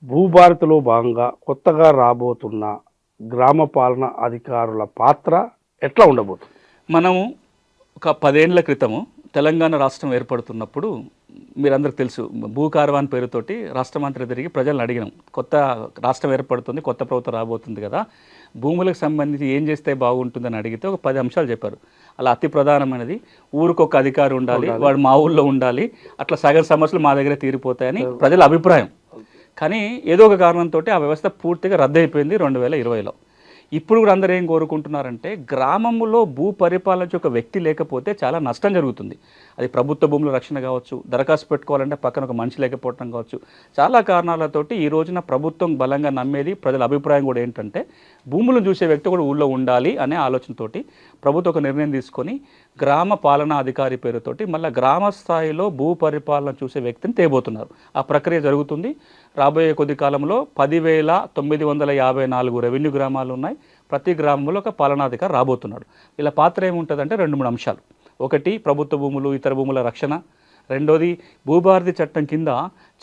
భూభారతిలో భాగంగా కొత్తగా రాబోతున్న గ్రామ పాలన అధికారుల పాత్ర ఎట్లా ఉండబోతుంది? మనము ఒక 10 ఏళ్ల క్రితము తెలంగాణ రాష్ట్రం ఏర్పడుతున్నప్పుడు మీరందరికీ తెలుసు, భూ కార్వాన్ పేరుతోటి రాష్ట్రమంతా తిరిగి ప్రజలను అడిగినాం. కొత్త రాష్ట్రం ఏర్పడుతుంది, కొత్త ప్రభుత్వం రాబోతుంది కదా, భూములకు సంబంధించి ఏం చేస్తే బాగుంటుందని అడిగితే ఒక 10 అంశాలు చెప్పారు. అలా అతి ప్రధానమైనది ఊరికొక అధికారి ఉండాలి, వాడు మా ఊళ్ళో ఉండాలి, అట్లా సగం సమస్యలు మా దగ్గర తీరిపోతాయని ప్రజల అభిప్రాయం. కానీ ఏదో ఒక కారణంతో ఆ వ్యవస్థ పూర్తిగా రద్దయిపోయింది 2020లో. ఇప్పుడు కూడా అందరూ ఏం కోరుకుంటున్నారంటే, గ్రామంలో భూ పరిపాలన ఒక వ్యక్తి లేకపోతే చాలా నష్టం జరుగుతుంది. అది ప్రభుత్వ భూముల రక్షణ కావచ్చు, దరఖాస్తు పెట్టుకోవాలంటే పక్కన ఒక మనిషి లేకపోవడం కావచ్చు, చాలా కారణాలతోటి ఈ రోజున ప్రభుత్వం బలంగా నమ్మేది, ప్రజల అభిప్రాయం కూడా ఏంటంటే భూములను చూసే వ్యక్తి కూడా ఊళ్ళో ఉండాలి అనే ఆలోచనతోటి ప్రభుత్వం ఒక నిర్ణయం తీసుకొని గ్రామ పాలనా అధికారి పేరుతోటి మళ్ళీ గ్రామ స్థాయిలో భూ పరిపాలన చూసే వ్యక్తిని తేబోతున్నారు. ఆ ప్రక్రియ జరుగుతుంది. రాబోయే కొద్ది కాలంలో 10,954 రెవెన్యూ గ్రామాలు ఉన్నాయి. ప్రతి గ్రామంలో ఒక పాలనాధికారి రాబోతున్నాడు. ఇలా పాత్ర ఏముంటుందంటే 2-3 అంశాలు. ఒకటి, ప్రభుత్వ భూములు, ఇతర భూముల రక్షణ. రెండోది, భూభారతి చట్టం కింద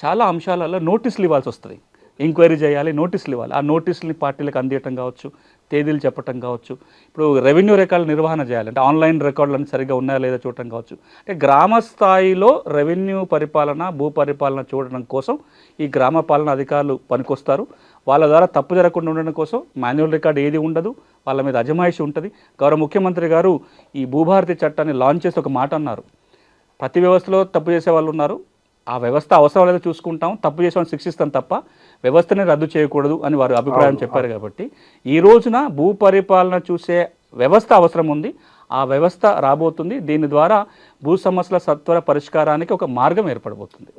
చాలా అంశాలలో నోటీసులు ఇవ్వాల్సి వస్తుంది. ఎంక్వైరీ చేయాలి, నోటీసులు ఇవ్వాలి. ఆ నోటీసులని పార్టీలకు అందియటం కావచ్చు, తేదీలు చెప్పటం కావచ్చు. ఇప్పుడు రెవెన్యూ రికార్డుల నిర్వహణ చేయాలి, అంటే ఆన్లైన్ రికార్డులను సరిగ్గా ఉన్నాయా లేదా చూడటం కావచ్చు. అంటే గ్రామ స్థాయిలో రెవెన్యూ పరిపాలన, భూ పరిపాలన చూడడం కోసం ఈ గ్రామ పాలన అధికారులు పనికొస్తారు. వాళ్ళ ద్వారా తప్పు జరగకుండా ఉండడం కోసం మాన్యువల్ రికార్డు ఏది ఉండదు, వాళ్ళ మీద అజమాయిషి ఉంటుంది. గౌరవ ముఖ్యమంత్రి గారు ఈ భూభారతి చట్టాన్ని లాంచ్ చేసి ఒక మాట అన్నారు, ప్రతి వ్యవస్థలో తప్పు చేసే వాళ్ళు ఉన్నారు, ఆ వ్యవస్థ అవసరం లేదో చూసుకుంటాం, తప్పు చేసే వాళ్ళని శిక్షిస్తాం తప్ప వ్యవస్థని రద్దు చేయకూడదు అని వారు అభిప్రాయం చెప్పారు. కాబట్టి ఈ రోజున భూ పరిపాలన చూసే వ్యవస్థ అవసరం ఉంది. ఆ వ్యవస్థ రాబోతుంది. దీని ద్వారా భూ సమస్యల సత్వర పరిష్కారానికి ఒక మార్గం ఏర్పడబోతుంది.